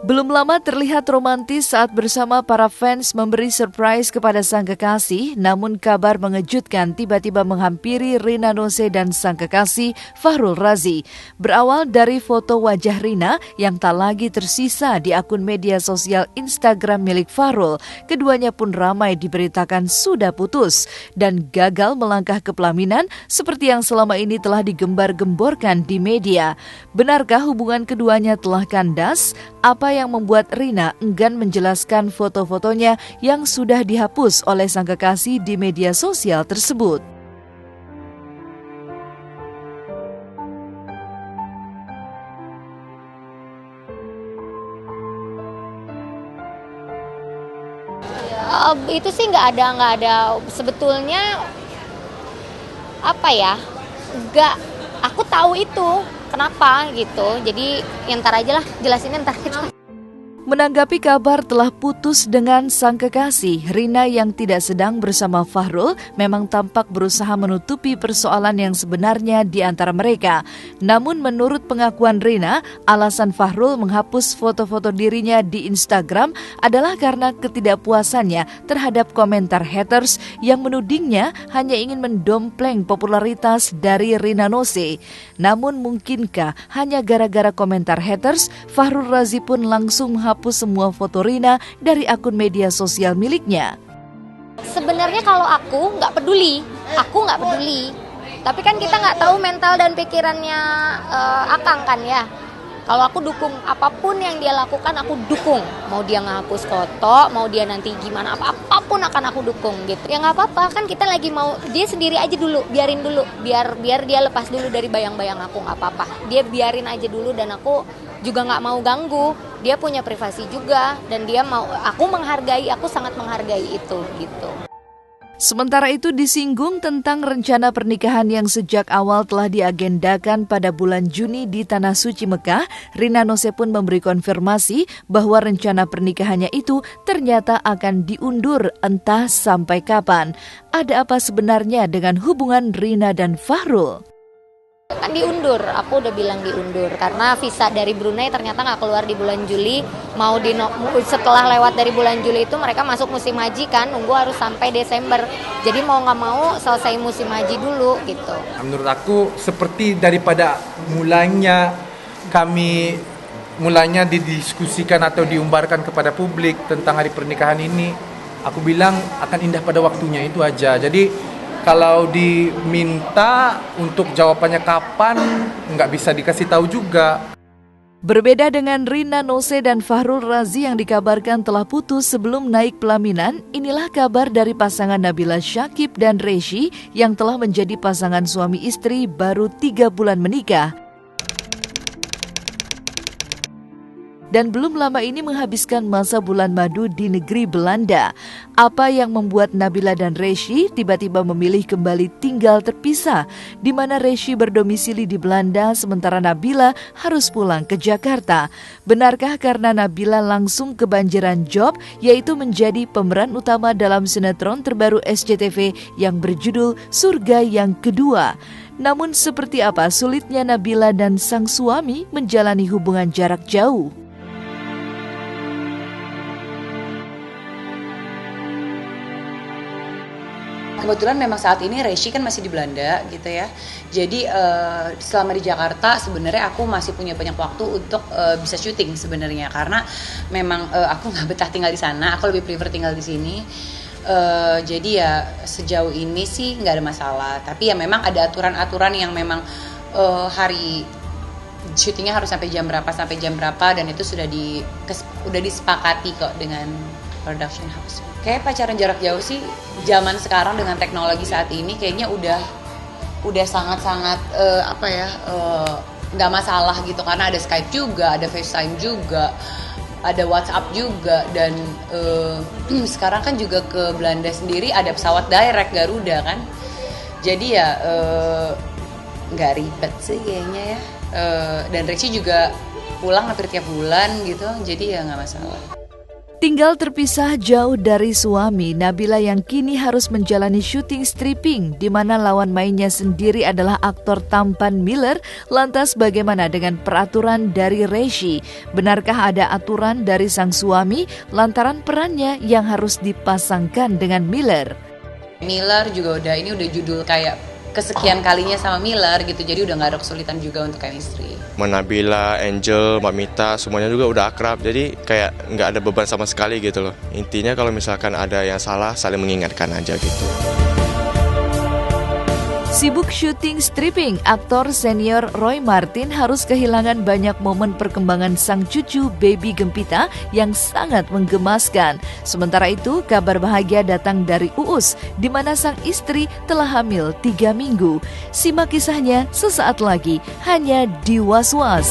Belum lama terlihat romantis saat bersama para fans memberi surprise kepada sang kekasih, namun kabar mengejutkan tiba-tiba menghampiri Rina Nose dan sang kekasih Fahrul Razi. Berawal dari foto wajah Rina yang tak lagi tersisa di akun media sosial Instagram milik Fahrul, keduanya pun ramai diberitakan sudah putus dan gagal melangkah ke pelaminan seperti yang selama ini telah digembar-gemborkan di media. Benarkah hubungan keduanya telah kandas? Apa yang membuat Rina enggan menjelaskan foto-fotonya yang sudah dihapus oleh sang kekasih di media sosial tersebut? Itu sih nggak ada sebetulnya apa ya, nggak, aku tahu itu kenapa gitu, jadi ntar aja lah, jelasinnya ntar gitu. Menanggapi kabar telah putus dengan sang kekasih, Rina yang tidak sedang bersama Fahrul memang tampak berusaha menutupi persoalan yang sebenarnya di antara mereka. Namun menurut pengakuan Rina, alasan Fahrul menghapus foto-foto dirinya di Instagram adalah karena ketidakpuasannya terhadap komentar haters yang menudingnya hanya ingin mendompleng popularitas dari Rina Nose. Namun mungkinkah hanya gara-gara komentar haters, Fahrul Razi pun langsung menghapus semua foto Rina dari akun media sosial miliknya? Sebenarnya kalau aku nggak peduli. Tapi kan kita nggak tahu mental dan pikirannya Akang kan ya. Kalau aku dukung apapun yang dia lakukan, aku dukung. Mau dia ngapus foto, mau dia nanti gimana, apapun akan aku dukung gitu. Ya nggak apa-apa, kan kita lagi mau dia sendiri aja dulu, biarin dulu, biar dia lepas dulu dari bayang-bayang aku, nggak apa-apa. Dia biarin aja dulu dan aku juga nggak mau ganggu. Dia punya privasi juga dan dia mau, aku sangat menghargai itu gitu. Sementara itu disinggung tentang rencana pernikahan yang sejak awal telah diagendakan pada bulan Juni di Tanah Suci Mekah, Rina Nose pun memberi konfirmasi bahwa rencana pernikahannya itu ternyata akan diundur entah sampai kapan. Ada apa sebenarnya dengan hubungan Rina dan Fahrul? Kan diundur, aku udah bilang diundur karena visa dari Brunei ternyata nggak keluar di bulan Juli. Setelah lewat dari bulan Juli itu mereka masuk musim haji kan, nunggu harus sampai Desember. Jadi mau nggak mau selesai musim haji dulu gitu. Menurut aku seperti daripada mulanya didiskusikan atau diumbarkan kepada publik tentang hari pernikahan ini, aku bilang akan indah pada waktunya, itu aja. Jadi kalau diminta untuk jawabannya kapan, nggak bisa dikasih tahu juga. Berbeda dengan Rina Nose dan Fahrul Razi yang dikabarkan telah putus sebelum naik pelaminan, inilah kabar dari pasangan Nabila Syakib dan Reshi yang telah menjadi pasangan suami istri baru 3 bulan menikah. Dan belum lama ini menghabiskan masa bulan madu di negeri Belanda. Apa yang membuat Nabila dan Reshi tiba-tiba memilih kembali tinggal terpisah, di mana Reshi berdomisili di Belanda sementara Nabila harus pulang ke Jakarta? Benarkah karena Nabila langsung kebanjiran job, yaitu menjadi pemeran utama dalam sinetron terbaru SCTV yang berjudul Surga Yang Kedua? Namun seperti apa sulitnya Nabila dan sang suami menjalani hubungan jarak jauh? Kebetulan memang saat ini Reshi kan masih di Belanda gitu ya. Jadi selama di Jakarta sebenarnya aku masih punya banyak waktu untuk bisa syuting sebenarnya, karena memang aku nggak betah tinggal di sana. Aku lebih prefer tinggal di sini. Jadi ya sejauh ini sih nggak ada masalah. Tapi ya memang ada aturan-aturan yang memang hari syutingnya harus sampai jam berapa dan itu sudah disepakati kok dengan production house. Kayak pacaran jarak jauh sih zaman sekarang dengan teknologi saat ini kayaknya udah sangat-sangat nggak masalah gitu, karena ada Skype juga, ada FaceTime juga, ada WhatsApp juga, dan sekarang kan juga ke Belanda sendiri ada pesawat direct Garuda kan, jadi ya nggak ribet sih kayaknya ya, dan Rechi juga pulang hampir tiap bulan gitu, jadi ya nggak masalah. Tinggal terpisah jauh dari suami, Nabila yang kini harus menjalani syuting stripping di mana lawan mainnya sendiri adalah aktor tampan Miller. Lantas bagaimana dengan peraturan dari reshi? Benarkah ada aturan dari sang suami lantaran perannya yang harus dipasangkan dengan Miller? Miller juga ini udah judul kayak kesekian kalinya sama Miller gitu, jadi udah nggak ada kesulitan juga untuk chemistry. Nabila, Angel, Mbak Mita, semuanya juga udah akrab, jadi kayak nggak ada beban sama sekali gitu loh. Intinya kalau misalkan ada yang salah, saling mengingatkan aja gitu. Sibuk syuting stripping, aktor senior Roy Martin harus kehilangan banyak momen perkembangan sang cucu baby Gempita yang sangat menggemaskan. Sementara itu, kabar bahagia datang dari Uus, di mana sang istri telah hamil 3 minggu. Simak kisahnya sesaat lagi, hanya di Was Was.